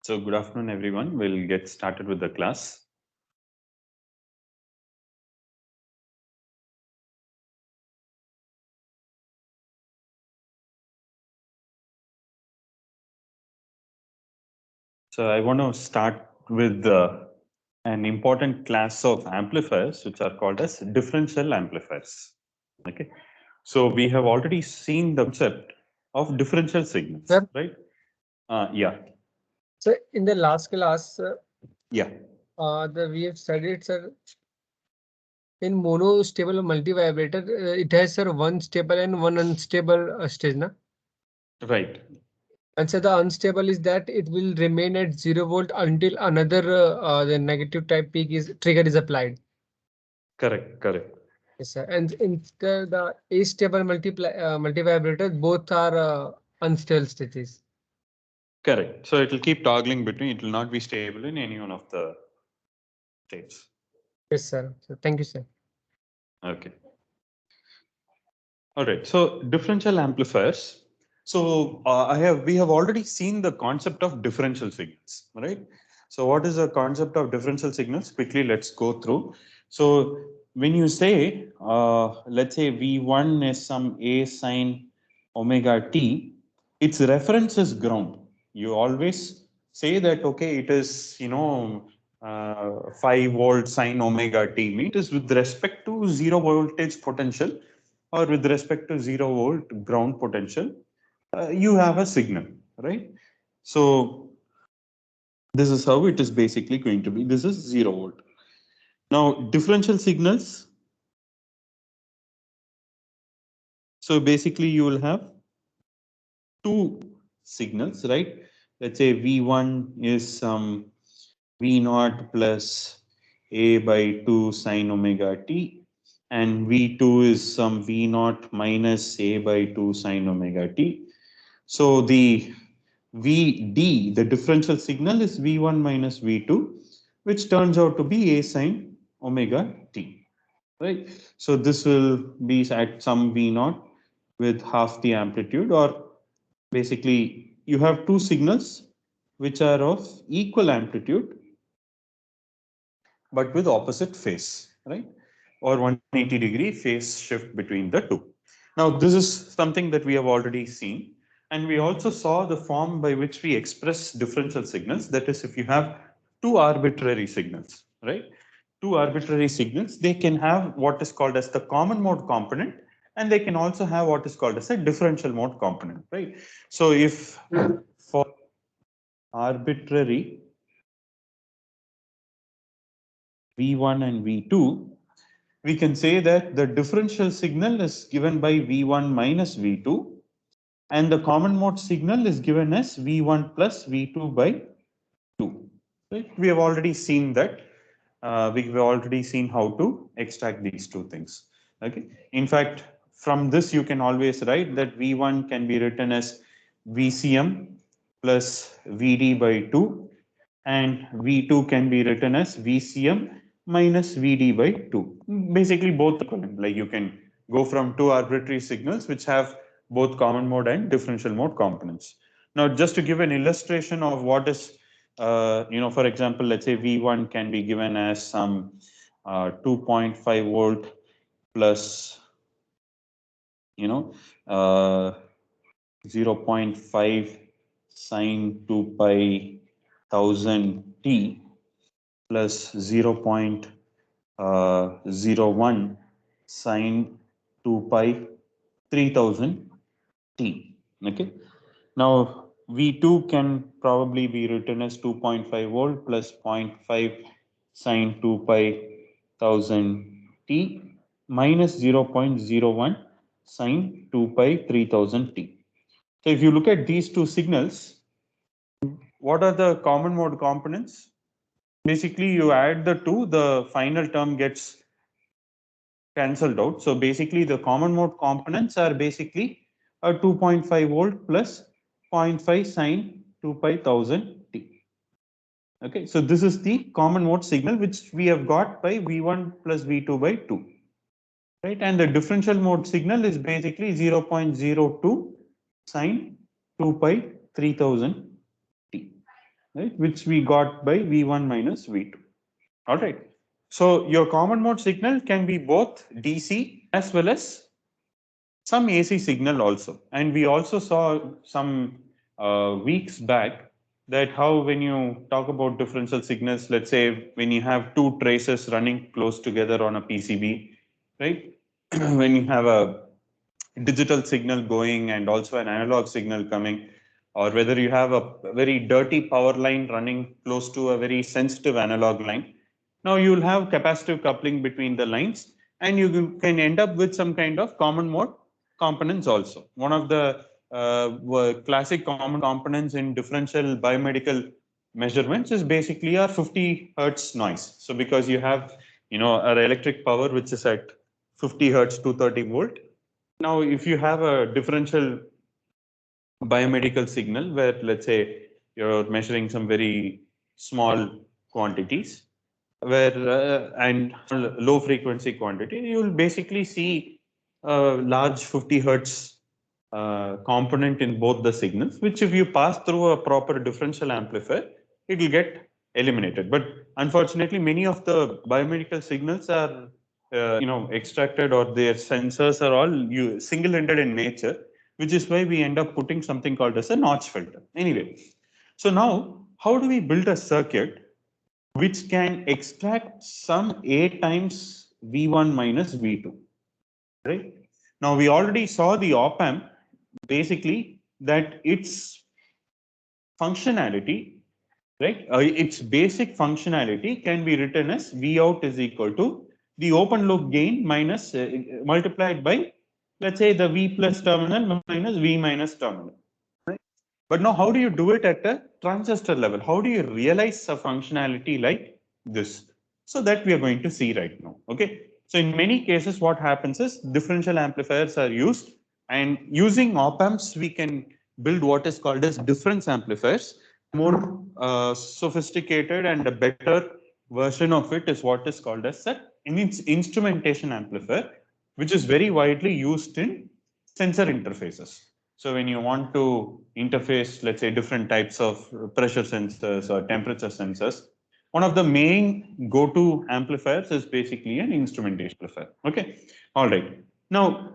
So good afternoon, everyone. We'll get started with the class. So I want to start with an important class of amplifiers, which are called as differential amplifiers. Okay. So we have already seen the concept of differential signals, Sir, right? Yeah. so in the last class, Yeah. we have studied, sir, in monostable multivibrator, it has, sir, one stable and one unstable stage, na? Right. And so the unstable is that it will remain at 0 volt until another the negative type peak is trigger is applied. Correct. Correct. Yes, sir. And in the astable multivibrator, both are unstable states. Correct. So it will keep toggling between. It will not be stable in any one of the states. Yes, sir. So thank you, sir. Okay. All right. So differential amplifiers. So we have already seen the concept of differential signals, right? So what is the concept of differential signals? Quickly, let's go through. So when you say, let's say V1 is some A sine omega t, its reference is ground. You always say that, okay, it is, 5 volt sine omega t, mean it is with respect to zero voltage potential or with respect to 0 volt ground potential, you have a signal, right? So this is how it is basically going to be. This is 0 volt. Now, differential signals. So basically, you will have two signals, right? Let's say V1 is some V naught plus A by 2 sine omega t, and V2 is some V naught minus A by 2 sine omega t. So the Vd, the differential signal, is V1 minus V2, which turns out to be A sine omega t, right? So this will be at some V naught with half the amplitude, or basically you have two signals which are of equal amplitude but with opposite phase, right? Or 180-degree phase shift between the two. Now, this is something that we have already seen. And we also saw the form by which we express differential signals. That is, if you have two arbitrary signals, right? Two arbitrary signals, they can have what is called as the common mode component, and they can also have what is called as a differential mode component, right? So if for arbitrary V1 and V2, we can say that the differential signal is given by V1 minus V2, and the common mode signal is given as V1 plus V2 by 2. Right? We have already seen that. We've already seen how to extract these two things. Okay. In fact, from this you can always write that V1 can be written as VCM plus VD by 2, and V2 can be written as VCM minus VD by 2. Basically both equivalent. Like you can go from two arbitrary signals which have both common mode and differential mode components. Now, just to give an illustration of what is, for example, let's say V1 can be given as some 2.5 volt plus, uh, 0.5 sine 2 pi 1000 t plus 0.01 sine 2 pi 3000 t. Okay. Now, V2 can probably be written as 2.5 volt plus 0.5 sine 2 pi 1000 t minus 0.01 sine 2 pi 3000 t. So if you look at these two signals, what are the common mode components? Basically, you add the two, the final term gets cancelled out. So basically, the common mode components are basically a 2.5 volt plus 0.5 sine 2 pi 1000 t. Okay, so this is the common mode signal which we have got by V1 plus V2 by 2. Right, and the differential mode signal is basically 0.02 sine 2 pi 3000 t. right? Which we got by V1 minus V2. All right. So your common mode signal can be both DC as well as some AC signal also. And we also saw some weeks back that how when you talk about differential signals, let's say when you have two traces running close together on a PCB, right? When you have a digital signal going and also an analog signal coming, or whether you have a very dirty power line running close to a very sensitive analog line. Now you'll have capacitive coupling between the lines, and you can end up with some kind of common mode components also. One of the classic common components in differential biomedical measurements is basically our 50 hertz noise. So because you have, our electric power which is at 50 hertz, 230 volt. Now, if you have a differential biomedical signal where, let's say, you're measuring some very small quantities, where and low frequency quantity, you will basically see a large 50 hertz component in both the signals, which if you pass through a proper differential amplifier, it will get eliminated. But unfortunately, many of the biomedical signals are extracted, or their sensors are all single-ended in nature, which is why we end up putting something called as a notch filter. Anyway, so now how do we build a circuit which can extract some A times V1 minus V2, right? Now we already saw the op-amp basically that its functionality, right? Its basic functionality can be written as V out is equal to the open loop gain minus multiplied by, let's say, the V plus terminal minus V minus terminal. Right? But now, how do you do it at a transistor level? How do you realize a functionality like this? So that we are going to see right now. Okay. So in many cases, what happens is differential amplifiers are used, and using op amps, we can build what is called as difference amplifiers. More sophisticated and a better version of it is what is called as an instrumentation amplifier, which is very widely used in sensor interfaces. So when you want to interface, let's say, different types of pressure sensors or temperature sensors, one of the main go-to amplifiers is basically an instrumentation amplifier. Okay. All right. Now,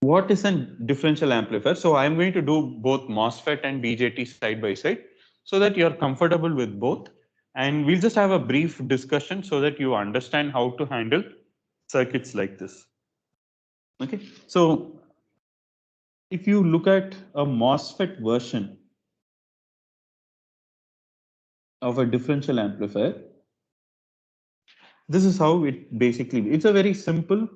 what is a differential amplifier? So I'm going to do both MOSFET and BJT side by side so that you're comfortable with both. And we'll just have a brief discussion so that you understand how to handle circuits like this. Okay. So if you look at a MOSFET version of a differential amplifier, this is how it basically, it's a very simple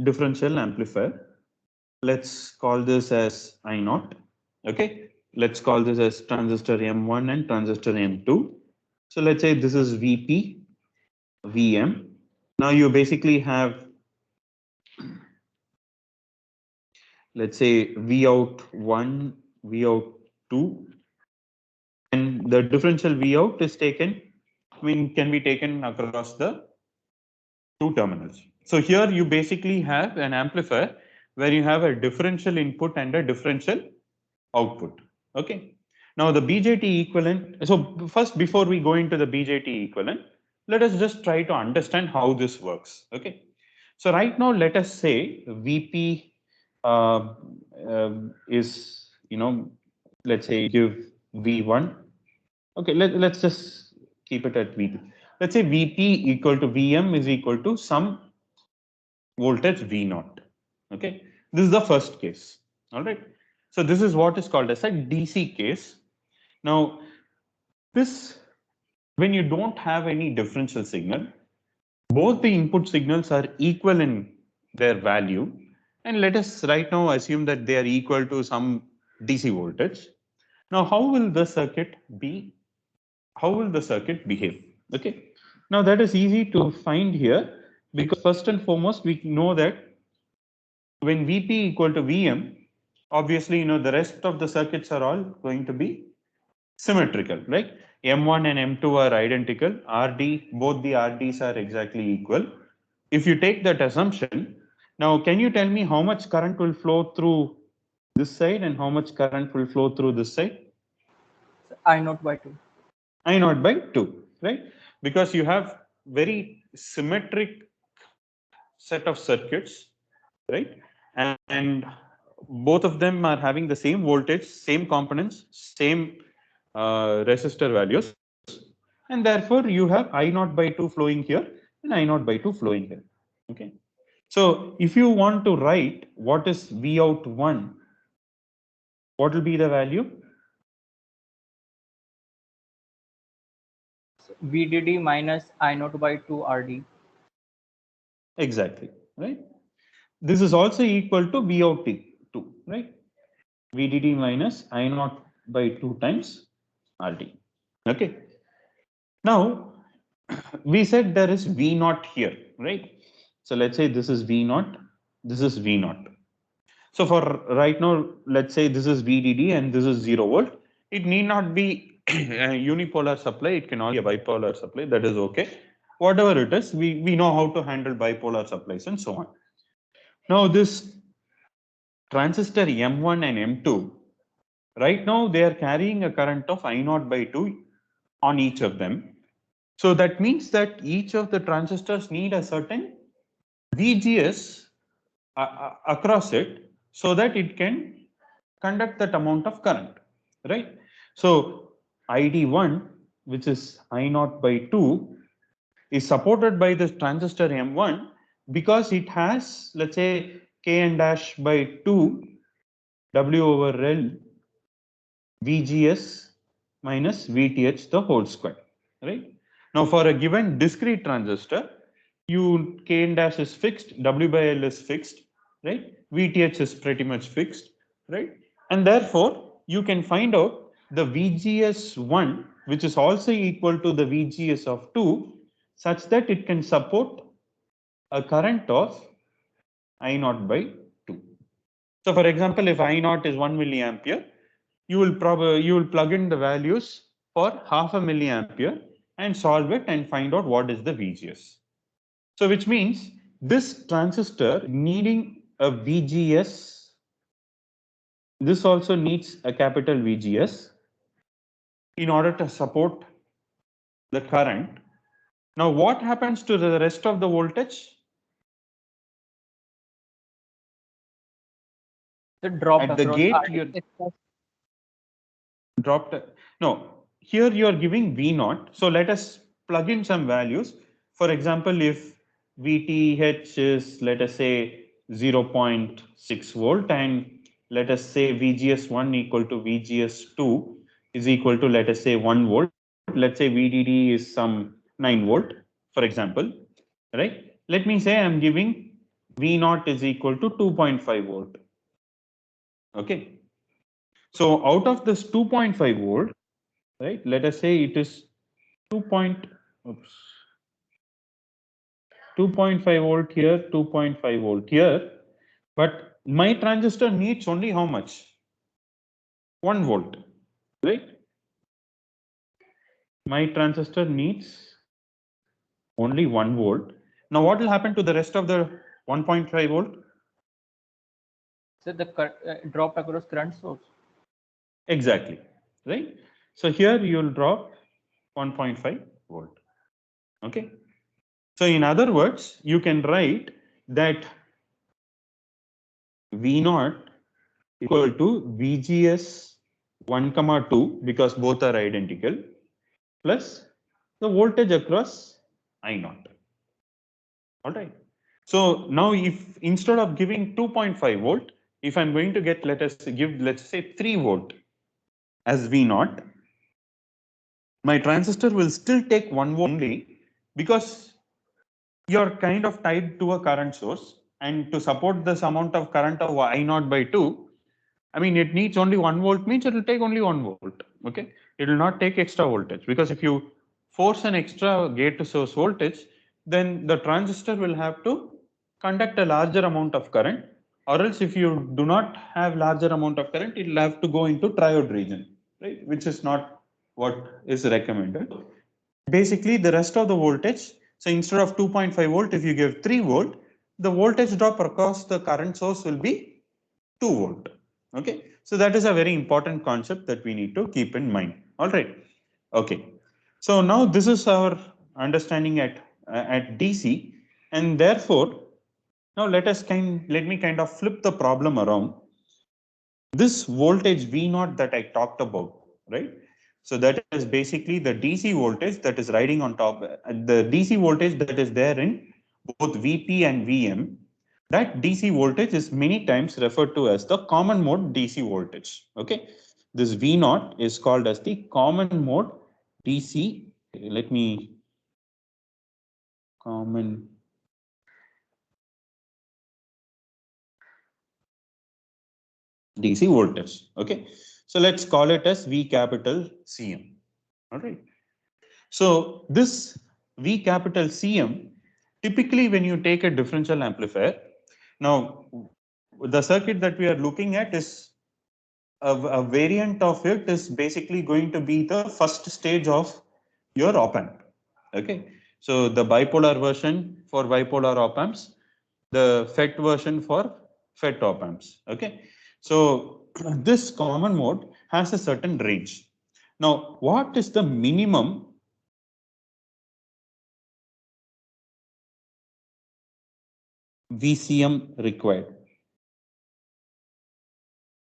differential amplifier. Let's call this as I0. Okay. Let's call this as transistor M1 and transistor M2. So let's say this is VP, VM. Now you basically have, let's say, V out 1, V out 2, and the differential V out is taken, can be taken across the two terminals. So here you basically have an amplifier where you have a differential input and a differential output. Okay. Now the BJT equivalent. So first, before we go into the BJT equivalent, let us just try to understand how this works. Okay. So right now, let us say VP is, let's say give V1. Okay, let's just keep it at VP. Let's say VP equal to VM is equal to some voltage V0. Okay, this is the first case. All right. So this is what is called as a DC case. Now, this, when you don't have any differential signal, both the input signals are equal in their value. And let us right now assume that they are equal to some DC voltage. Now, how will the circuit be? How will the circuit behave? Okay. Now that is easy to find here, because first and foremost, we know that when VP equal to VM, obviously, the rest of the circuits are all going to be symmetrical, right? M1 and M2 are identical. RD, both the RDs are exactly equal. If you take that assumption, now can you tell me how much current will flow through this side, and how much current will flow through this side? I0 by 2. I0 by 2, right? Because you have very symmetric set of circuits, right? And both of them are having the same voltage, same components, same resistor values, and therefore you have I0 by 2 flowing here and I0 by 2 flowing here. Okay. So if you want to write what is V out 1, what will be the value? VDD minus I0 by 2 RD. Exactly, right? This is also equal to V out 2, right? VDD minus I0 by 2 times RD. Okay. Now, we said there is V0 here, right? So let's say this is V0, this is V0. So for right now, let's say this is VDD and this is 0 volt. It need not be a unipolar supply. It can also be a bipolar supply. That is okay. Whatever it is, we know how to handle bipolar supplies and so on. Now this transistor M1 and M2, right now they are carrying a current of I0 by 2 on each of them. So that means that each of the transistors need a certain VGS across it so that it can conduct that amount of current, right? So ID1, which is I0 by 2, is supported by this transistor M1 because it has, let's say, Kn dash by 2 W over L VGS minus VTH the whole square, right? Now for a given discrete transistor, Kn dash is fixed, W by L is fixed, right? VTH is pretty much fixed, right? And therefore, you can find out the VGS1, which is also equal to the VGS of 2, such that it can support a current of I0 by 2. So for example, if I0 is 1 milliampere, you will plug in the values for half a milliampere and solve it and find out what is the VGS. So which means this transistor needing a VGS, this also needs a capital VGS in order to support the current. Now what happens to the rest of the voltage? The drop At the across gate, RD. you're dropped. No, here you are giving V0. So let us plug in some values. For example, if VTH is, let us say, 0.6 volt, and let us say VGS1 equal to VGS2 is equal to, let us say, 1 volt. Let's say VDD is some 9 volt, for example, right? Let me say I'm giving V0 is equal to 2.5 volt. Okay. So out of this 2.5 volt, right? Let us say it is 2.5 volt here, 2.5 volt here, but my transistor needs only how much? 1 volt, right? My transistor needs only 1 volt. Now what will happen to the rest of the 1.5 volt? So the drop across current source. Exactly, right? So here you will drop 1.5 volt. Okay. So in other words, you can write that V0 equal to VGS 1 comma 2 because both are identical plus the voltage across I0. All right. So now if instead of giving 2.5 volt, if I'm going to get, let's say 3 volt as V0, my transistor will still take 1 volt only because you're kind of tied to a current source, and to support this amount of current of I0 by 2, I mean, it needs only 1 volt means it will take only 1 volt. Okay. It will not take extra voltage because if you force an extra gate to source voltage, then the transistor will have to conduct a larger amount of current, or else if you do not have larger amount of current, it will have to go into triode region, right? Which is not what is recommended. Basically, the rest of the voltage, so instead of 2.5 volt, if you give 3 volt, the voltage drop across the current source will be 2 volt. Okay, so that is a very important concept that we need to keep in mind. All right. Okay. So now this is our understanding at DC, and therefore now let me kind of flip the problem around. This voltage V naught that I talked about, right? So that is basically the DC voltage that is riding on top, the DC voltage that is there in both VP and VM. That DC voltage is many times referred to as the common mode DC voltage. Okay, this V naught is called as the common mode DC. Let me common DC voltage. Okay, so let's call it as V capital CM. All right. So this V capital CM, typically when you take a differential amplifier, now the circuit that we are looking at is a variant of it is basically going to be the first stage of your op amp. Okay, so the bipolar version for bipolar op amps, the FET version for FET op amps. Okay, so this common mode has a certain range. Now, what is the minimum VCM required?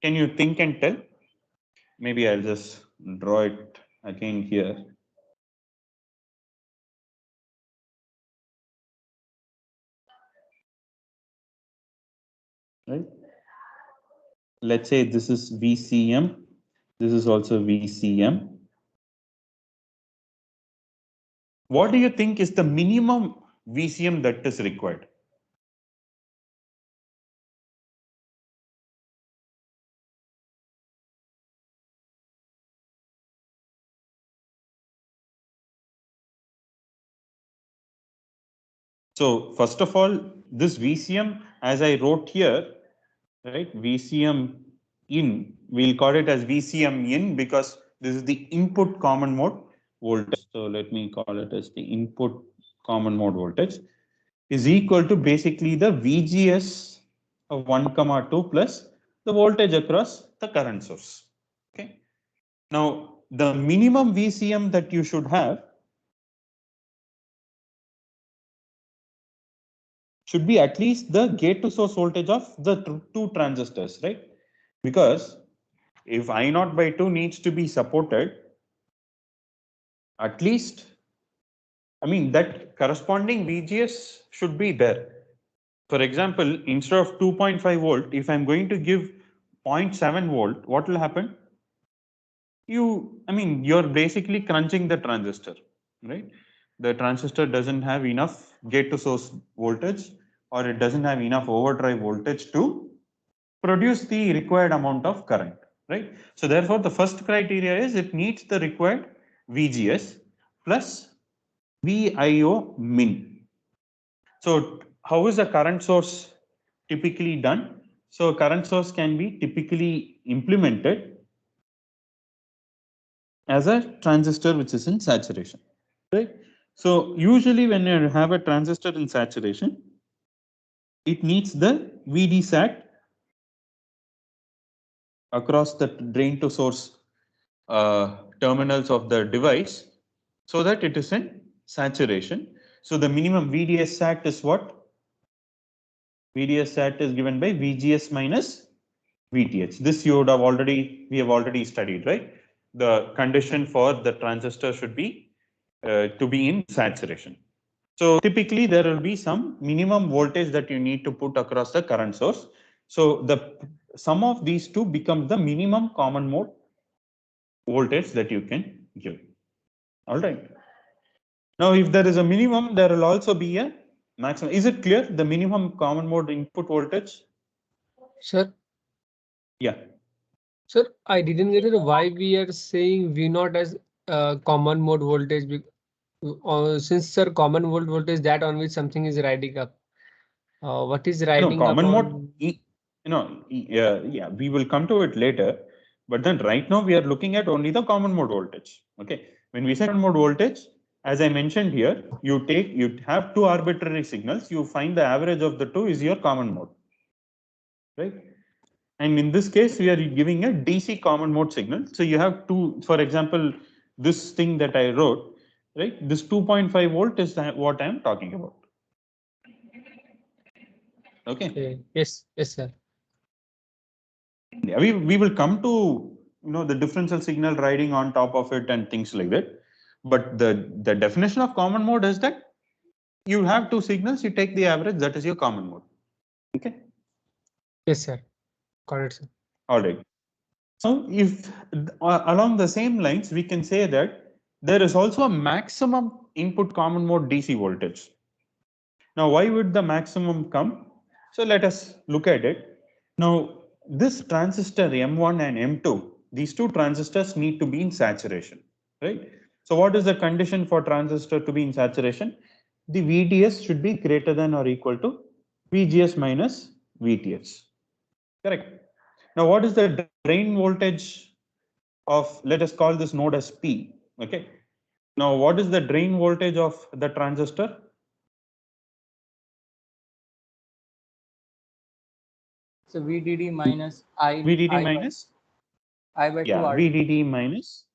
Can you think and tell? Maybe I'll just draw it again here. Right? Let's say this is VCM. This is also VCM. What do you think is the minimum VCM that is required? So first of all, this VCM, as I wrote here, right, VCM in, we'll call it as VCM in because this is the input common mode voltage. So let me call it as the input common mode voltage is equal to basically the VGS of 1,2 plus the voltage across the current source. Okay. Now the minimum VCM that you should have should be at least the gate to source voltage of the two transistors, right? Because if I naught by 2 needs to be supported, at least, I mean, that corresponding VGS should be there. For example, instead of 2.5 volt, if I'm going to give 0.7 volt, what will happen? You're basically crunching the transistor, right? The transistor doesn't have enough gate to source voltage, or it doesn't have enough overdrive voltage to produce the required amount of current, right? So therefore, the first criteria is it needs the required VGS plus VIO min. So how is the current source typically done? So current source can be typically implemented as a transistor which is in saturation, right? So usually when you have a transistor in saturation, it needs the VDSAT across the drain to source terminals of the device so that it is in saturation. So the minimum VDSAT is what? VDSAT is given by VGS minus VTH. This we have already studied, right? The condition for the transistor should be to be in saturation. So typically there will be some minimum voltage that you need to put across the current source. So the sum of these two becomes the minimum common mode voltage that you can give. All right. Now, if there is a minimum, there will also be a maximum. Is it clear? The minimum common mode input voltage? Sir, Yeah. sir, I didn't get it. Why we are saying V naught as common mode voltage? Since sir, common mode voltage that on which something is riding up. What is riding up Common mode. on? Yeah, we will come to it later. But then right now we are looking at only the common mode voltage. Okay. When we say common mode voltage, as I mentioned here, you have two arbitrary signals. You find the average of the two is your common mode, right? And in this case, we are giving a DC common mode signal. So you have two, for example, this thing that I wrote, right? This 2.5 volt is what I am talking about. Okay. Okay. Yes, sir. Yeah, we will come to the differential signal riding on top of it and things like that. But the definition of common mode is that you have two signals, you take the average, that is your common mode. Okay. Yes, sir. Got it, sir. All right. So if along the same lines, we can say that there is also a maximum input common mode DC voltage. Now, why would the maximum come? So let us look at it. Now, this transistor M1 and M2, these two transistors need to be in saturation, right? So what is the condition for transistor to be in saturation? The VDS should be greater than or equal to VGS minus VTH. Correct. Now, what is the drain voltage of, let us call this node as P. Okay. Now, what is the drain voltage of the transistor? So VDD minus I. VDD minus I by 2 RD. VDD minus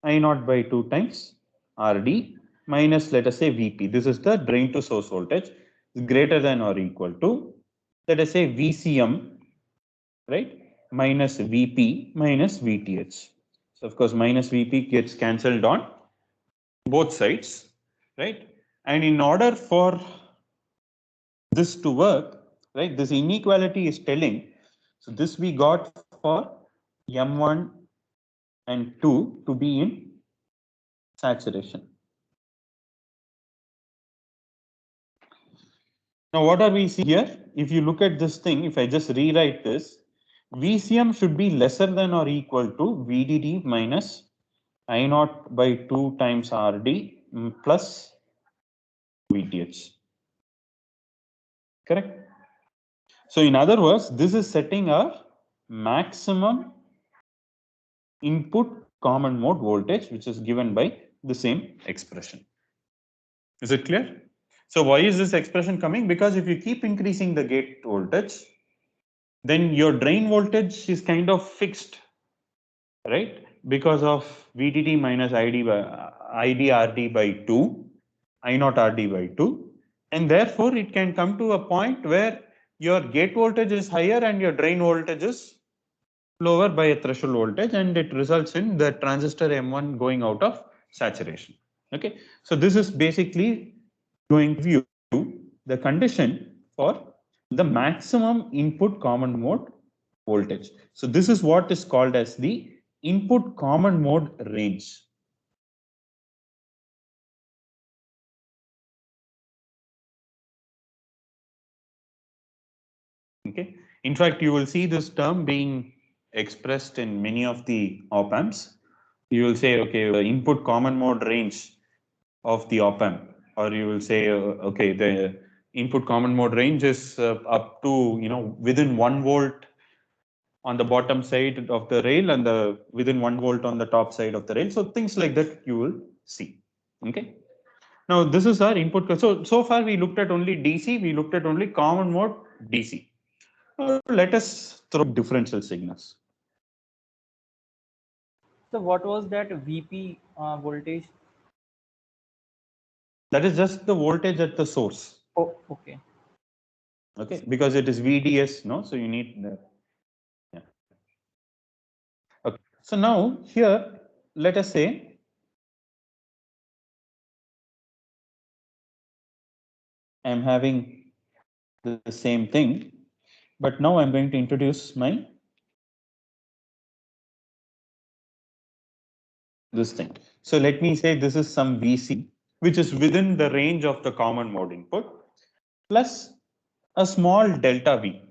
I naught by 2 times RD minus, let us say, VP. This is the drain to source voltage, greater than or equal to, let us say, VCM, right, minus VP minus VTH. So of course, minus VP gets cancelled on both sides, right? And in order for this to work, right, this inequality is telling, so this we got for M1 and 2 to be in saturation. Now, what are we seeing here? If you look at this thing, if I just rewrite this, VCM should be lesser than or equal to VDD minus I naught by 2 times RD plus VTH. Correct? So in other words, this is setting a maximum input common mode voltage, which is given by the same expression. Is it clear? So why is this expression coming? Because if you keep increasing the gate voltage, then your drain voltage is kind of fixed, right? Because of VDD minus ID RD by 2, I naught RD by 2. And therefore, it can come to a point where your gate voltage is higher and your drain voltage is lower by a threshold voltage, and it results in the transistor M1 going out of saturation. Okay, so this is basically going to give you the condition for the maximum input common mode voltage. So this is what is called as the input common mode range. Okay, in fact, you will see this term being expressed in many of the op amps. You will say, okay, the input common mode range of the op amp, or you will say, okay, the input common mode range is up to, within 1 volt on the bottom side of the rail and the within 1 volt on the top side of the rail. So things like that you will see. Okay. Now this is our input. So far we looked at only DC, we looked at only common mode DC. Let us throw differential signals. So what was that VP voltage? That is just the voltage at the source. Oh, okay. Okay, because it is VDS, no? So you need the, yeah. Okay. So now here, let us say I'm having the same thing, but now I'm going to introduce this thing. So let me say this is some VC, which is within the range of the common mode input, plus a small delta V.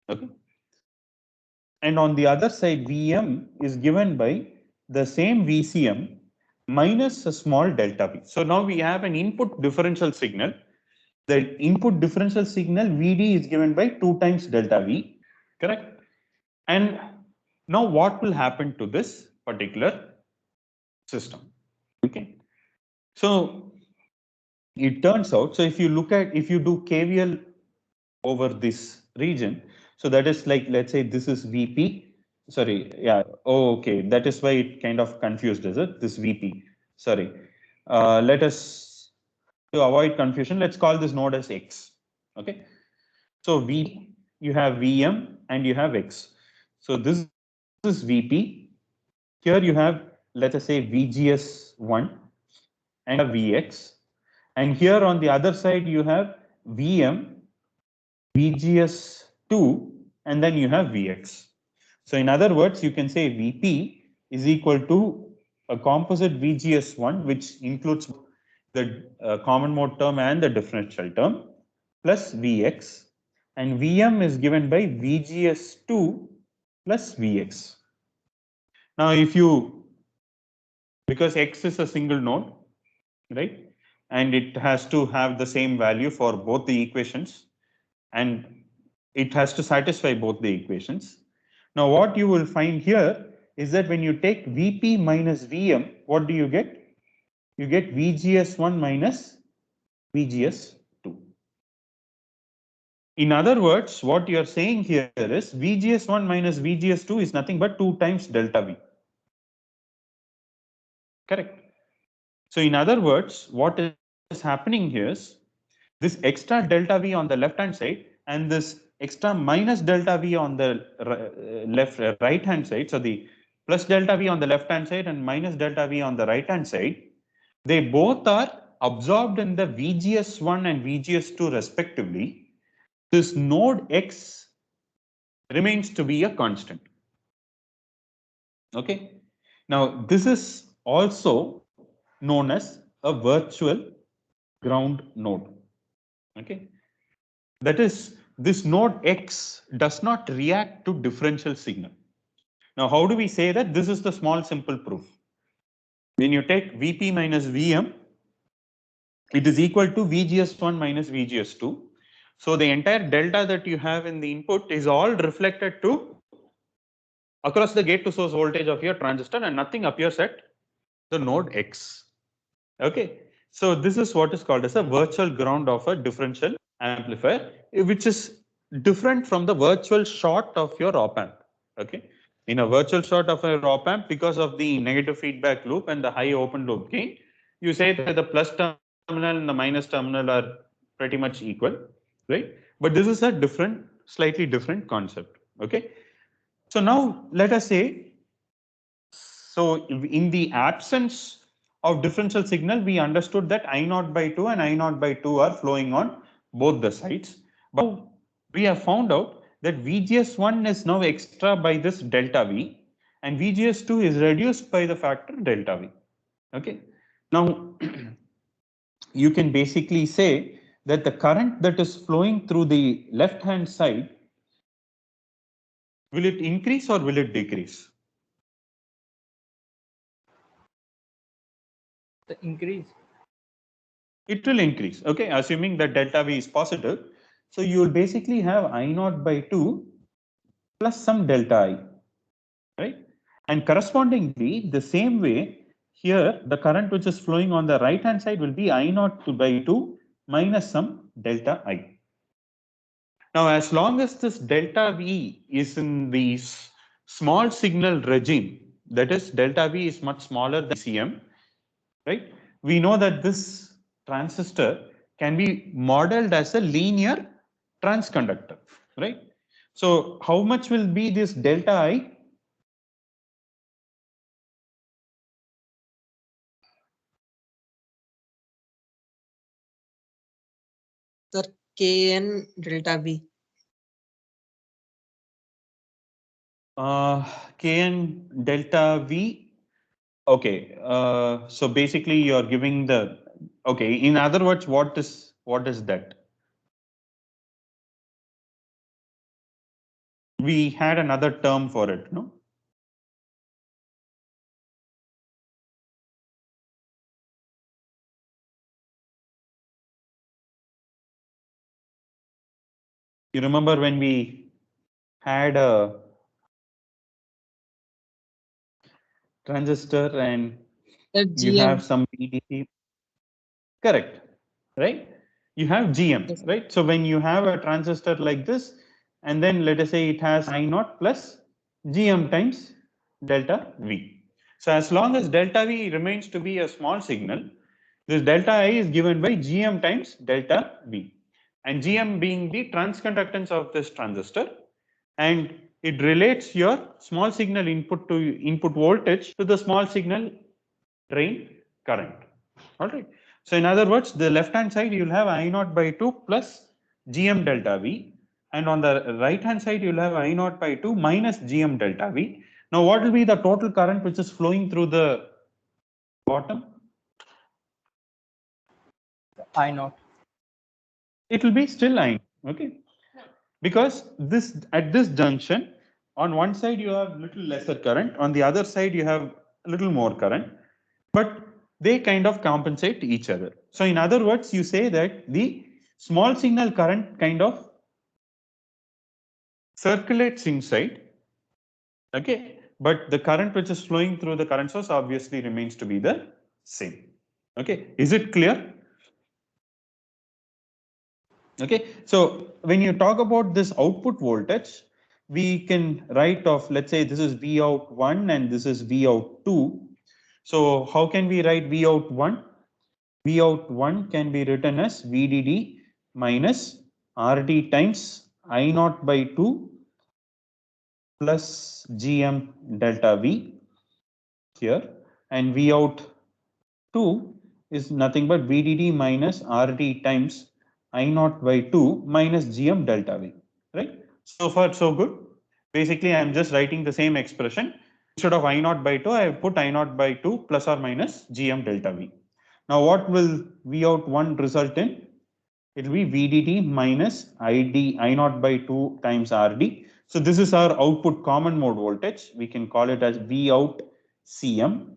Okay. And on the other side, VM is given by the same VCM minus a small delta V. So now we have an input differential signal. The input differential signal VD is given by 2 times delta V, correct? And now what will happen to this particular system? Okay. So it turns out, so if you do KVL over this region, So that is like, let's say this is VP. Sorry, yeah. Oh, okay. That is why it kind of confused, is it? This VP. Sorry. Let us, to avoid confusion, let's call this node as X. Okay. So V, you have VM and you have X. So this is VP. Here you have, let us say, VGS1 and a VX. And here on the other side, you have VM, VGS2, and then you have Vx. So in other words, you can say Vp is equal to a composite VGS1, which includes the common mode term and the differential term, plus Vx. And Vm is given by VGS2 plus Vx. Now, if you, because X is a single node, right? And it has to have the same value for both the equations, and it has to satisfy both the equations. Now, what you will find here is that when you take Vp minus Vm, what do you get? You get VGS1 minus VGS2. In other words, what you are saying here is VGS1 minus VGS2 is nothing but 2 times delta V. Correct. So in other words, what is happening here is this extra delta V on the left hand side and this extra minus delta V on the right hand side. So the plus delta V on the left hand side and minus delta V on the right hand side, they both are absorbed in the VGS1 and VGS2 respectively. This node X remains to be a constant. Okay. Now this is also known as a virtual ground node. Okay. That is, this node X does not react to differential signal. Now, how do we say that? This is the small simple proof. When you take Vp minus Vm, it is equal to VGS1 minus VGS2. So the entire delta that you have in the input is all reflected to across the gate to source voltage of your transistor, and nothing appears at the node X. Okay. So this is what is called as a virtual ground of a differential amplifier, which is different from the virtual short of your op amp. Okay. In a virtual short of a op amp, because of the negative feedback loop and the high open loop gain, you say that the plus terminal and the minus terminal are pretty much equal, right? But this is a different, slightly different concept. Okay. So now let us say, so in the absence of differential signal, we understood that I0 by 2 and I0 by 2 are flowing on both the sides. But we have found out that VGS1 is now extra by this delta V and VGS2 is reduced by the factor delta V. Okay. Now, you can basically say that the current that is flowing through the left hand side, will it increase or will it decrease? The increase. It will increase, okay, assuming that delta V is positive. So you will basically have I0 by 2 plus some delta I, right? And correspondingly, the same way here, the current which is flowing on the right hand side will be I0 by 2 minus some delta I. Now, as long as this delta V is in the small signal regime, that is delta V is much smaller than CM, right? We know that this transistor can be modeled as a linear transconductor, right? So how much will be this delta I? Sir, Kn delta V. Kn delta V. Okay, so basically you're giving the, okay, in other words, what is that? We had another term for it, no? You remember when we had a transistor and you have some VDC? Correct, right? You have GM, Yes. right? So when you have a transistor like this, and then let us say it has I naught plus Gm times delta V. So as long as delta V remains to be a small signal, this delta I is given by Gm times delta V, and Gm being the transconductance of this transistor, and it relates your small signal input to input voltage to the small signal drain current. All right. So in other words, the left hand side you will have I naught by 2 plus Gm delta V, and on the right hand side you will have I naught by 2 minus Gm delta V. Now what will be the total current which is flowing through the bottom? I naught. It will be still I, okay? Because this at this junction, on one side you have little lesser current, on the other side you have a little more current, but they kind of compensate each other. So in other words, you say that the small signal current kind of circulates inside, okay, but the current which is flowing through the current source obviously remains to be the same. Okay, is it clear? Okay, so when you talk about this output voltage, we can write off, let's say this is V out 1 and this is V out 2. So how can we write V out 1? V out 1 can be written as VDD minus RD times I naught by 2 plus Gm delta V here, and V out 2 is nothing but VDD minus RD times I naught by 2 minus Gm delta V, right? So far so good. Basically I am just writing the same expression. Instead of I naught by 2, I have put I naught by 2 plus or minus Gm delta V. Now what will V out 1 result in? It will be VDD minus I naught by 2 times RD. So this is our output common mode voltage. We can call it as V out Cm,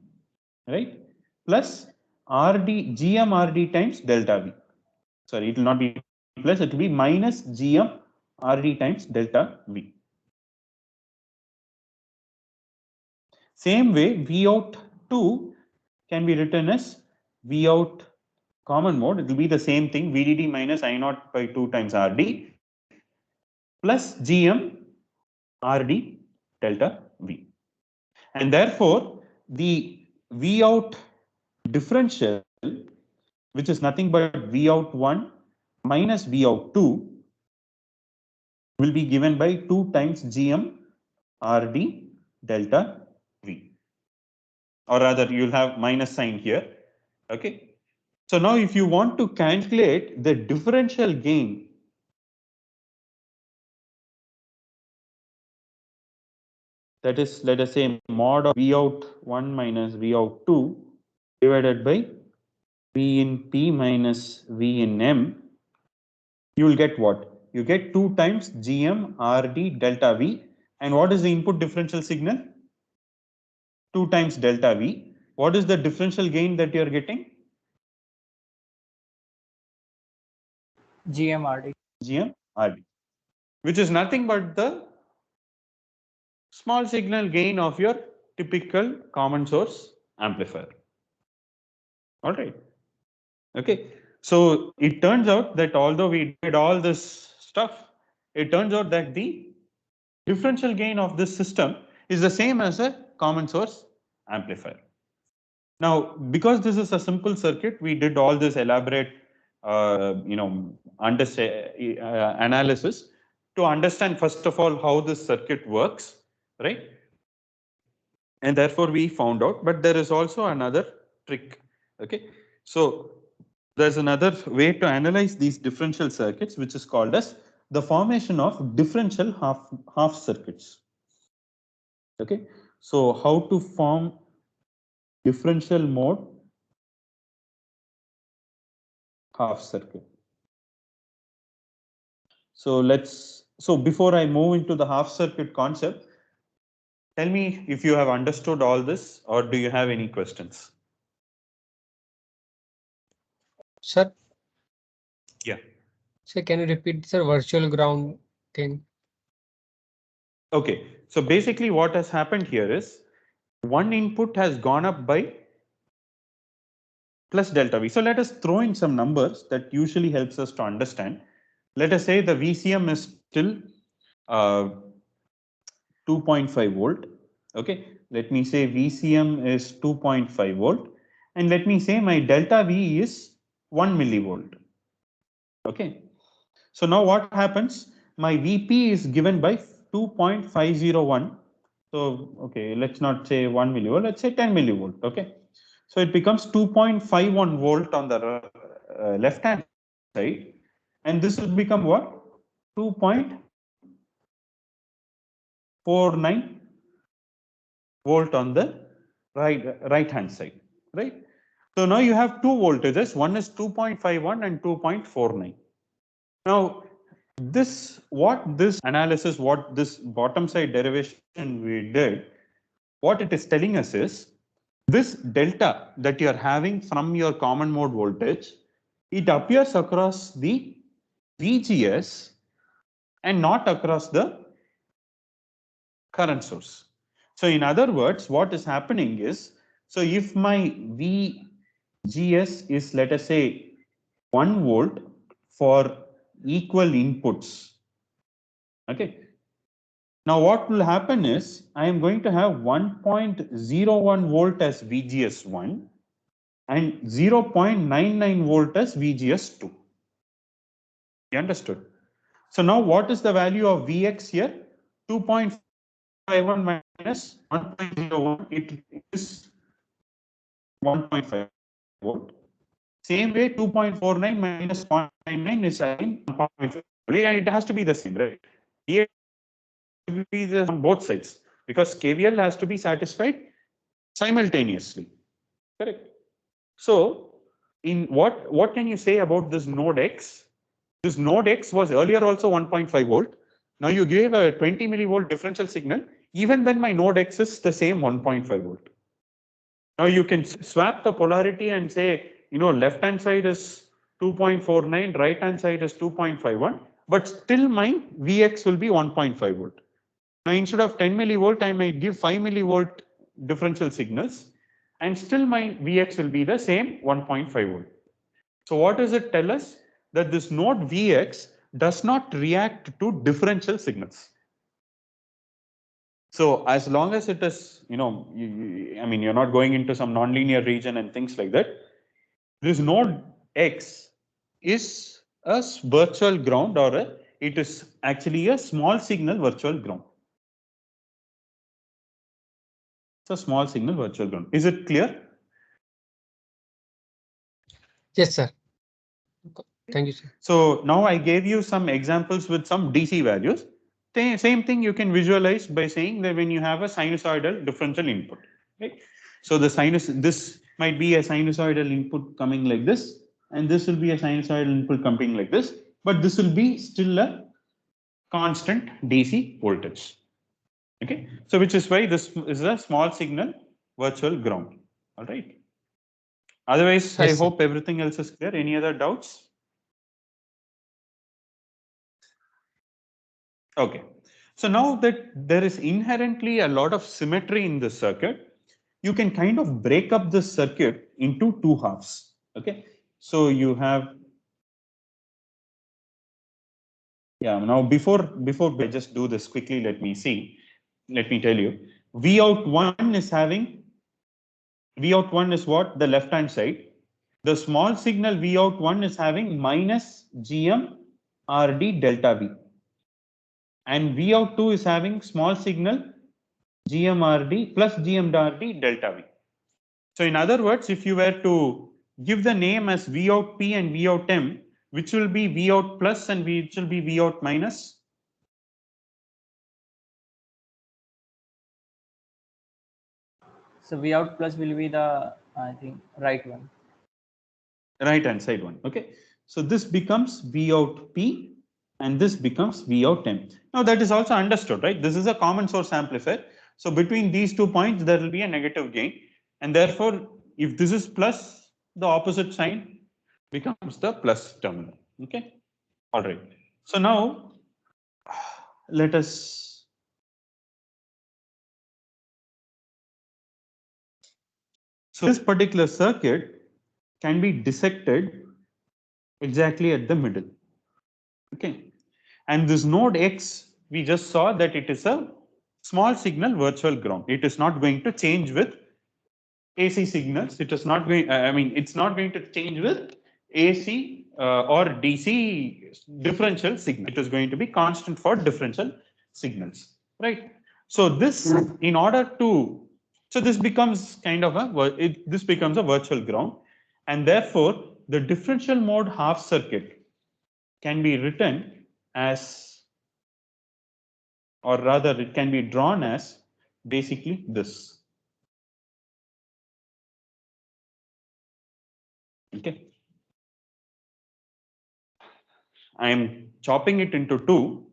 right? Plus Gm RD times delta V. Sorry, it will not be plus, it will be minus Gm RD times delta V. Same way, V out 2 can be written as V out common mode. It will be the same thing, VDD minus I naught by 2 times RD plus Gm RD delta V. And therefore, the V out differential, which is nothing but V out 1 minus V out 2, will be given by 2 times Gm RD delta V. Or rather, you'll have minus sign here. Okay. So now if you want to calculate the differential gain, that is, let us say mod of V out 1 minus V out 2 divided by V in P minus V in M, you will get what? You get 2 times Gm RD delta V. And what is the input differential signal? 2 times delta V. What is the differential gain that you are getting? GMRD. Gm RD, which is nothing but the small signal gain of your typical common source amplifier. All right. Okay. So it turns out that although we did all this stuff, it turns out that the differential gain of this system is the same as a common source amplifier. Now, because this is a simple circuit, we did all this elaborate, analysis to understand first of all how this circuit works, right? And therefore we found out, but there is also another trick. Okay, so there's another way to analyze these differential circuits, which is called as the formation of differential half circuits. Okay, so how to form differential mode half circuit. So before I move into the half circuit concept, tell me if you have understood all this, or do you have any questions? Sir? Yeah. Sir, can you repeat, sir, virtual ground thing? Okay, so basically what has happened here is one input has gone up by plus delta V. So let us throw in some numbers that usually helps us to understand. Let us say the VCM is still 2.5 volt. Okay, let me say VCM is 2.5 volt, and let me say my delta V is 1 millivolt. Okay, so now what happens? My VP is given by 2.501. So, okay, let's not say 1 millivolt, let's say 10 millivolt. Okay, so it becomes 2.51 volt on the left hand side, and this will become what? 2.49 volt on the right hand side, right? So now you have two voltages, one is 2.51 and 2.49. Now this analysis, what this bottom side derivation we did, what it is telling us is this delta that you are having from your common mode voltage, it appears across the VGS and not across the current source. So in other words, what is happening is, so if my VGS is, let us say, 1 volt for equal inputs, okay. Now what will happen is, I am going to have 1.01 volt as VGS1 and 0.99 volt as VGS2. You understood? So now what is the value of Vx here? 2.51 minus 1.01, it is 1.5 volt. Same way, 2.49 minus 0.99 is again 1.5, and it has to be the same, right? Here will be on both sides because KVL has to be satisfied simultaneously. Correct. So, in what can you say about this node X? This node X was earlier also 1.5 volt. Now you gave a 20 millivolt differential signal. Even then, my node X is the same 1.5 volt. Now you can swap the polarity and say, you know, left hand side is 2.49, right hand side is 2.51, but still my Vx will be 1.5 volt. Now instead of 10 millivolt, I might give 5 millivolt differential signals, and still my Vx will be the same 1.5 volt. So what does it tell us? That this node Vx does not react to differential signals. So as long as it is, you know, I mean, you're not going into some nonlinear region and things like that. This node X is a virtual ground, or it is actually a small signal virtual ground. It's a small signal virtual ground. Is it clear? Yes, sir. Thank you, sir. So now I gave you some examples with some DC values. Same thing you can visualize by saying that when you have a sinusoidal differential input, right? So the this might be a sinusoidal input coming like this, and this will be a sinusoidal input coming like this, but this will be still a constant DC voltage. Okay, so which is why this is a small signal virtual ground. All right. Otherwise, Yes, I sir. hope everything else is clear. Any other doubts? Okay, so now that there is inherently a lot of symmetry in this circuit, you can kind of break up this circuit into two halves. Okay, so you have, yeah, now before I just do this quickly, let me tell you, Vout1 is having, Vout1 is what? The left hand side. The small signal Vout1 is having minus GM RD delta V. And Vout2 is having small signal GMRD plus GMRD delta V. So in other words, if you were to give the name as Vout P and Vout M, which will be Vout plus and which will be Vout minus? So V out plus will be the, I think, right one. Right hand side one. Okay. So this becomes Vout P and this becomes Vout M. Now that is also understood, right? This is a common source amplifier. So between these 2 points, there will be a negative gain. And therefore, if this is plus, the opposite sign becomes the plus terminal. Okay. All right. So now let us. So this particular circuit can be dissected exactly at the middle. Okay. And this node X we just saw that it is a small signal virtual ground. It is not going to change with AC signals. It is not going, I mean, it's not going to change with AC or DC differential signal. It is going to be constant for differential signals, right? So this, in order to, so this becomes kind of a, this becomes a virtual ground, and therefore the differential mode half circuit can be written as, or rather it can be drawn as basically this. Okay. I am chopping it into two,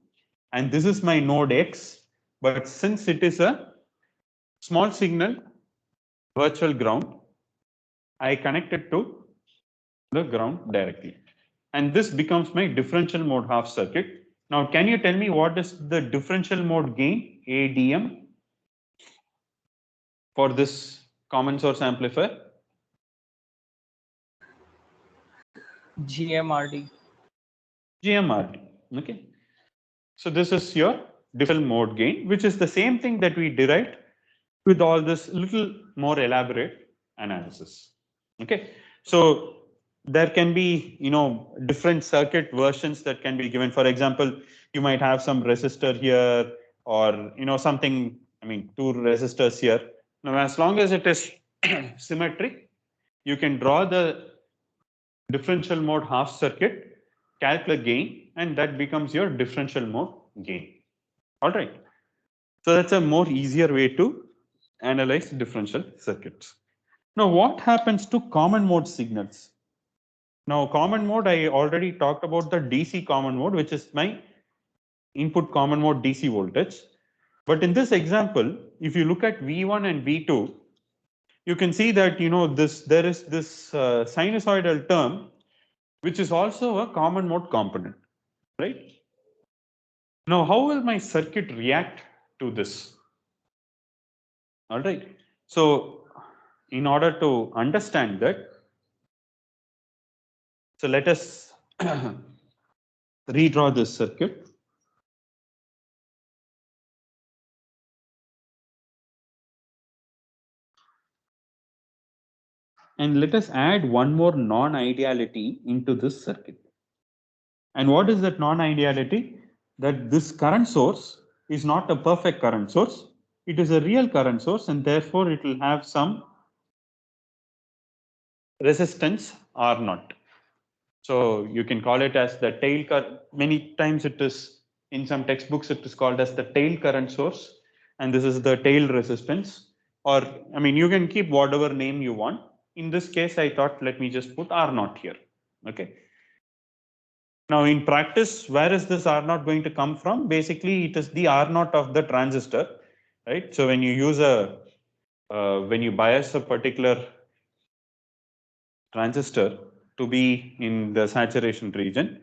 and this is my node X, but since it is a small signal virtual ground, I connect it to the ground directly. And this becomes my differential mode half circuit. Now, can you tell me what is the differential mode gain, ADM, for this common source amplifier? GMRD. GMRD. Okay. So this is your differential mode gain, which is the same thing that we derived with all this little more elaborate analysis. Okay. So there can be, you know, different circuit versions that can be given. For example, you might have some resistor here, or, you know, something, I mean, two resistors here. Now, as long as it is symmetric, you can draw the differential mode half circuit, calculate gain, and that becomes your differential mode gain. All right. So that's a more easier way to analyze differential circuits. Now, what happens to common mode signals? Now, common mode, I already talked about the DC common mode, which is my input common mode DC voltage. But in this example, if you look at V1 and V2, you can see that, you know, there is this sinusoidal term, which is also a common mode component, right? Now, how will my circuit react to this? All right. So, in order to understand that, so let us redraw this circuit. And let us add one more non-ideality into this circuit. And what is that non-ideality? That this current source is not a perfect current source. It is a real current source, and therefore it will have some resistance R naught. So you can call it as the tail current. Many times it is, in some textbooks, it is called as the tail current source, and this is the tail resistance. Or, I mean, you can keep whatever name you want. In this case, I thought, let me just put R naught here. Okay. Now, in practice, where is this R naught going to come from? Basically, it is the R naught of the transistor, right? So when you use a, when you bias a particular transistor to be in the saturation region,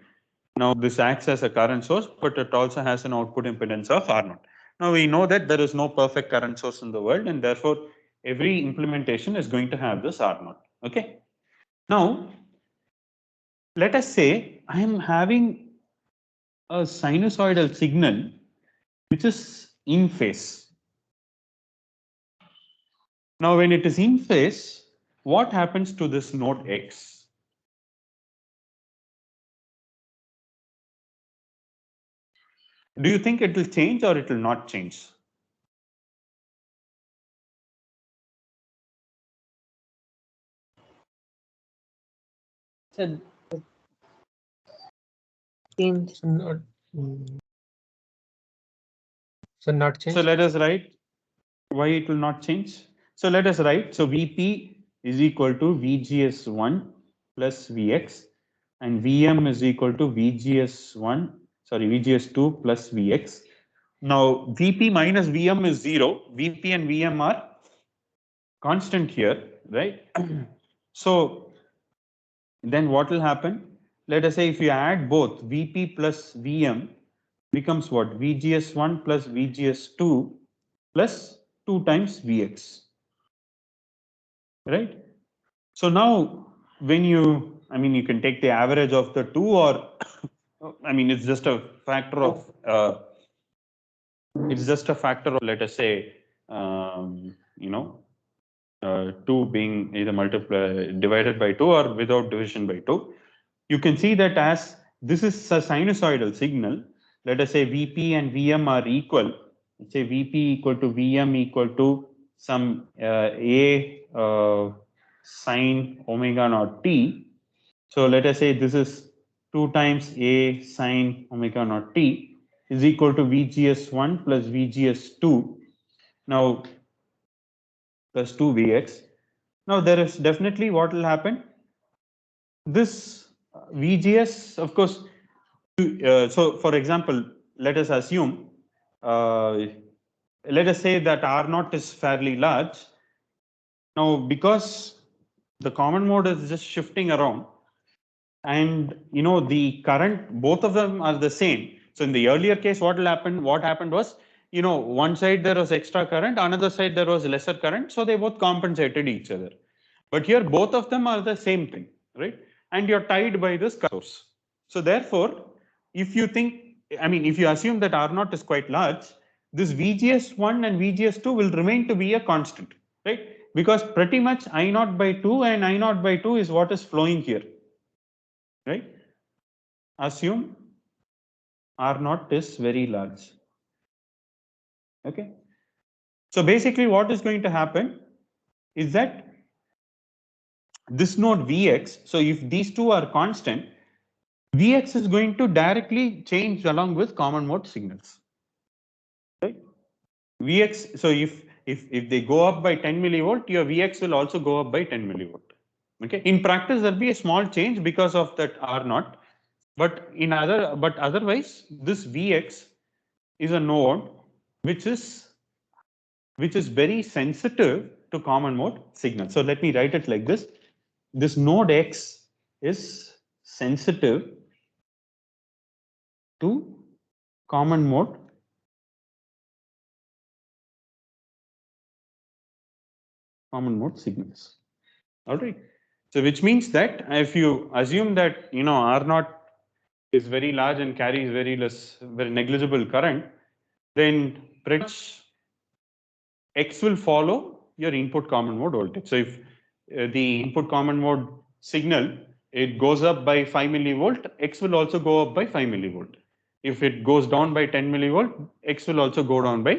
now this acts as a current source, but it also has an output impedance of R naught. Now we know that there is no perfect current source in the world, and therefore every implementation is going to have this R naught. Okay. Now, let us say I am having a sinusoidal signal which is in phase. Now, when it is in phase, what happens to this node X? Do you think it will change or it will not change? So Change. Not, so not change. So let us write why it will not change. So let us write, so Vp is equal to VGS1 plus Vx, and Vm is equal to VGS2 plus Vx. Now Vp minus Vm is 0. Vp and Vm are constant here, right? So then what will happen? Let us say if you add both, Vp plus Vm becomes what? VGS1 plus VGS2 plus 2 times Vx, right? So now when you, I mean, you can take the average of the two, or I mean, it's just a factor of It's just a factor of, let us say, 2 being either divided by 2 or without division by 2. You can see that as this is a sinusoidal signal, let us say Vp and Vm are equal. Let's say Vp equal to Vm equal to some A sine omega naught t. So let us say this is 2 times A sine omega naught t is equal to VGS1 plus VGS2. Now plus 2 Vx. Now there is definitely what will happen. This VGS, of course, so for example, let us assume, let us say that R naught is fairly large. Now, because the common mode is just shifting around, and the current, both of them are the same. So in the earlier case, what happened was, one side there was extra current, another side there was lesser current, so they both compensated each other. But here both of them are the same thing, right? And you're tied by this source. So therefore, if you assume that R naught is quite large, this VGS1 and VGS2 will remain to be a constant, right? Because pretty much I naught by 2 and I naught by 2 is what is flowing here, right? Assume R naught is very large. Okay. So basically what is going to happen is that this node Vx, so if these two are constant, Vx is going to directly change along with common mode signals. Right? Vx, so if they go up by 10 millivolt, your Vx will also go up by 10 millivolt. Okay. In practice, there'll be a small change because of that R naught, but otherwise, this Vx is a node which is very sensitive to common mode signal. So let me write it like this. This node X is sensitive to common mode signals. All right. So which means that if you assume that R naught is very large and carries very negligible current, then pretty much X will follow your input common mode voltage. So if the input common mode signal, it goes up by 5 millivolt, X will also go up by 5 millivolt. If it goes down by 10 millivolt, X will also go down by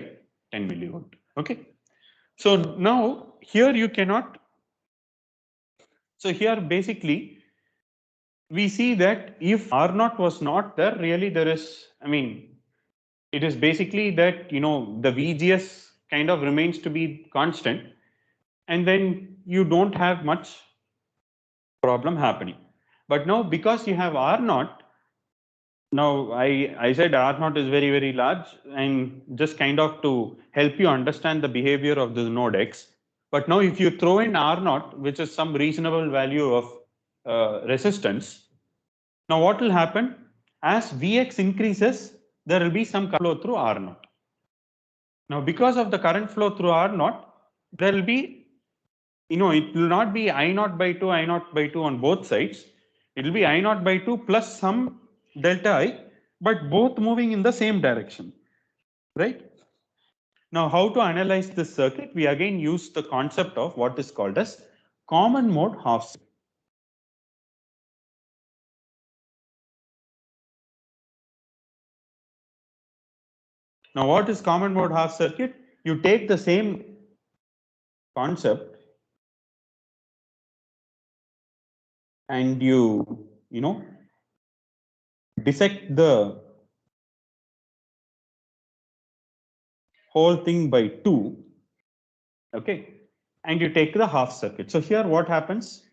10 millivolt. Okay. So now here you cannot. So here basically we see that if R naught was not there, really there is, it is basically that, the VGS kind of remains to be constant, and then you don't have much problem happening. But now because you have R naught, now I said R naught is very, very large, and just kind of to help you understand the behavior of the node X. But now if you throw in R naught, which is some reasonable value of resistance, now what will happen? As Vx increases, there will be some current flow through R naught. Now because of the current flow through R naught, there will be, it will not be I naught by 2, I naught by 2 on both sides. It will be I naught by 2 plus some delta I, but both moving in the same direction, right? Now, how to analyze this circuit? We again use the concept of what is called as common mode half circuit. Now, what is common mode half circuit? You take the same concept and you dissect the whole thing by 2, okay, and you take the half circuit. So here what happens?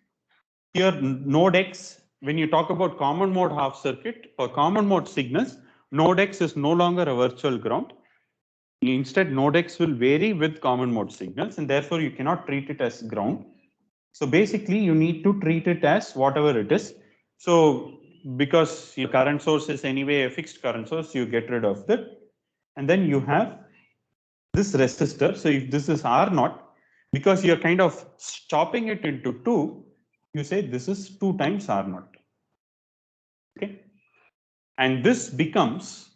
Here node X, when you talk about common mode half circuit or common mode signals, node X is no longer a virtual ground. Instead, node X will vary with common mode signals, and therefore you cannot treat it as ground. So basically you need to treat it as whatever it is. So because your current source is anyway a fixed current source, you get rid of that. And then you have this resistor. So if this is R naught, because you're kind of chopping it into 2, you say this is 2 times R naught. Okay. And this becomes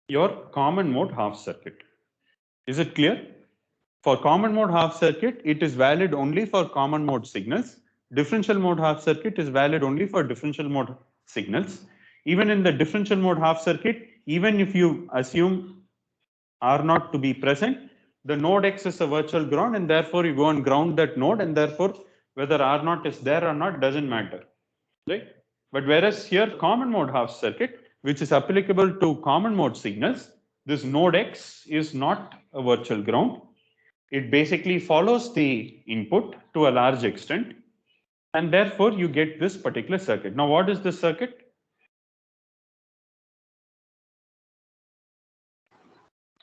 your common mode half circuit. Is it clear? For common mode half circuit, it is valid only for common mode signals. Differential mode half circuit is valid only for differential mode signals. Even in the differential mode half circuit, even if you assume R naught to be present, the node X is a virtual ground, and therefore you go and ground that node, and therefore whether R naught is there or not doesn't matter, right? But whereas here common mode half circuit, which is applicable to common mode signals, this node X is not a virtual ground. It basically follows the input to a large extent, and therefore you get this particular circuit. Now, what is this circuit?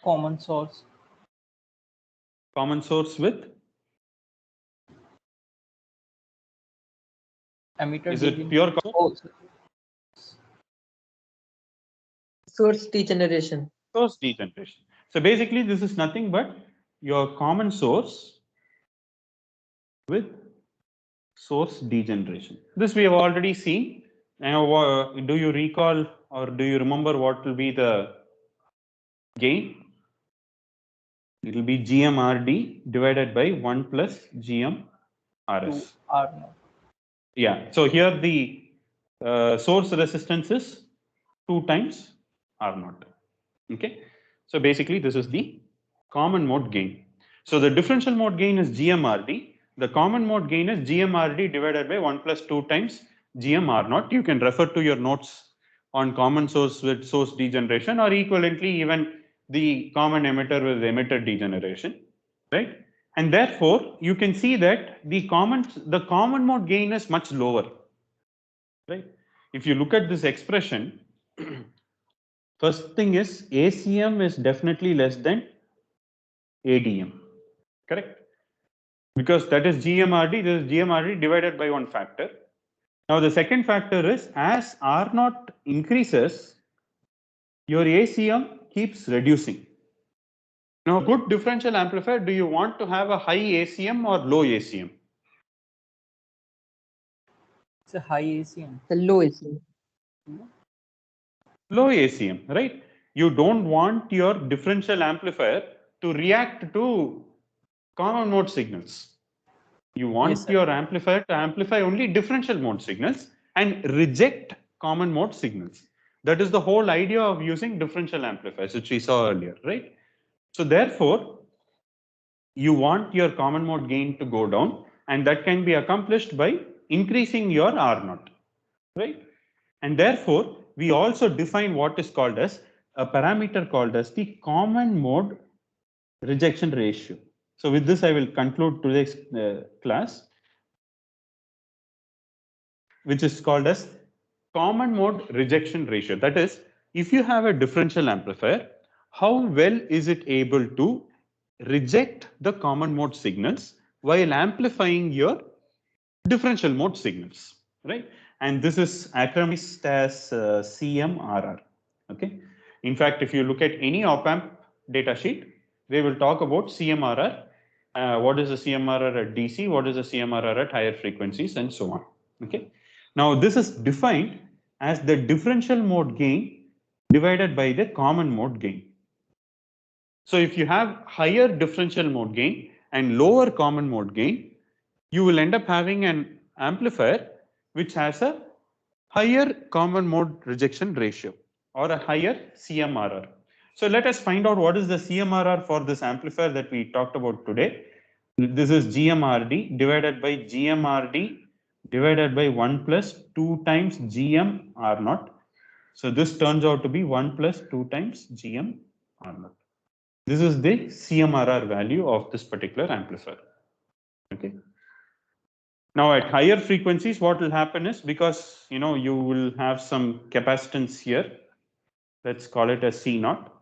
Common source. Common source with? Emitter. Is it pure common? Oh, Source degeneration. Source degeneration. So basically, this is nothing but your common source with source degeneration. This we have already seen. Now, do you recall or do you remember what will be the gain? It will be GMRD divided by 1 plus GMRS. R naught. Yeah. So here the source resistance is 2 times R naught. Okay. So basically, this is the common mode gain. So the differential mode gain is GMRD. The common mode gain is GMRD divided by 1 plus 2 times GMR naught. You can refer to your notes on common source with source degeneration, or equivalently even the common emitter with emitter degeneration, right? And therefore, you can see that the common mode gain is much lower, right? If you look at this expression, first thing is ACM is definitely less than ADM, correct? Because that is GMRD, this is GMRD divided by 1 factor. Now the second factor is as R naught increases, your ACM keeps reducing. Now, good differential amplifier, do you want to have a high ACM or low ACM? It's a high ACM. The low ACM. Low ACM, right? You don't want your differential amplifier to react to common mode signals. You want Yes, sir. your amplifier to amplify only differential mode signals and reject common mode signals. That is the whole idea of using differential amplifiers, which we saw earlier, right? So therefore, you want your common mode gain to go down, and that can be accomplished by increasing your R naught, right? And therefore, we also define what is called as a parameter called as the common mode rejection ratio. So with this, I will conclude today's class, which is called as common mode rejection ratio. That is, if you have a differential amplifier, how well is it able to reject the common mode signals while amplifying your differential mode signals, right? And this is acronymized as CMRR, okay? In fact, if you look at any op-amp data sheet, they will talk about CMRR. What is the CMRR at DC? What is the CMRR at higher frequencies, and so on, okay? Now, this is defined as the differential mode gain divided by the common mode gain. So if you have higher differential mode gain and lower common mode gain, you will end up having an amplifier which has a higher common mode rejection ratio or a higher CMRR. So let us find out what is the CMRR for this amplifier that we talked about today. This is GMRD divided by GMRD divided by 1 plus 2 times GMR naught. So this turns out to be 1 plus 2 times GMR naught. This is the CMRR value of this particular amplifier. Okay. Now at higher frequencies, what will happen is, because you will have some capacitance here. Let's call it a C naught,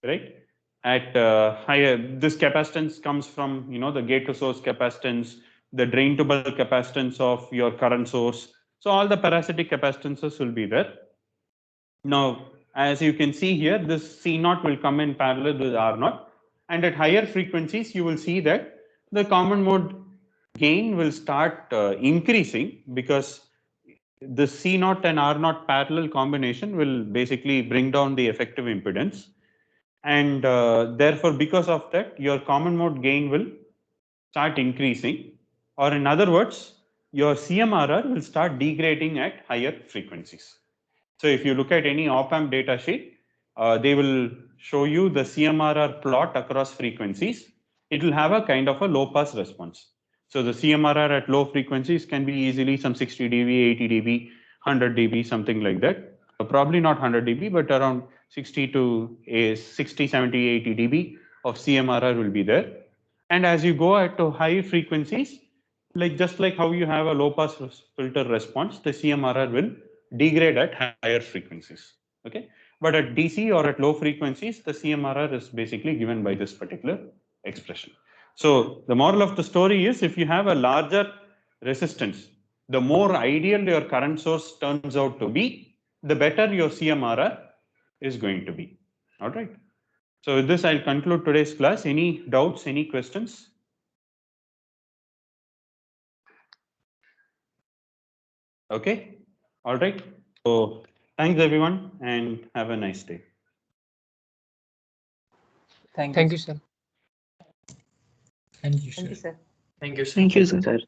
right? At higher, this capacitance comes from the gate to source capacitance, the drain to bulk capacitance of your current source. So all the parasitic capacitances will be there. Now, as you can see here, this C naught will come in parallel with R naught, and at higher frequencies, you will see that the common mode gain will start increasing, because the C0 and R0 parallel combination will basically bring down the effective impedance. And therefore, because of that, your common mode gain will start increasing, or in other words, your CMRR will start degrading at higher frequencies. So if you look at any op-amp data sheet, they will show you the CMRR plot across frequencies. It will have a kind of a low pass response. So the CMRR at low frequencies can be easily some 60 dB, 80 dB, 100 dB, something like that. Probably not 100 dB, but around 60 to 60, 70, 80 dB of CMRR will be there. And as you go at to high frequencies, like just like how you have a low pass filter response, the CMRR will degrade at higher frequencies. Okay, but at DC or at low frequencies, the CMRR is basically given by this particular expression. So the moral of the story is, if you have a larger resistance, the more ideal your current source turns out to be, the better your CMRR is going to be. All right. So with this, I'll conclude today's class. Any doubts, any questions? Okay. All right. So thanks everyone and have a nice day. Thank Thank you. you, sir. Thank you, Thank you, sir. sir. Thank you, sir. Thank you, sir.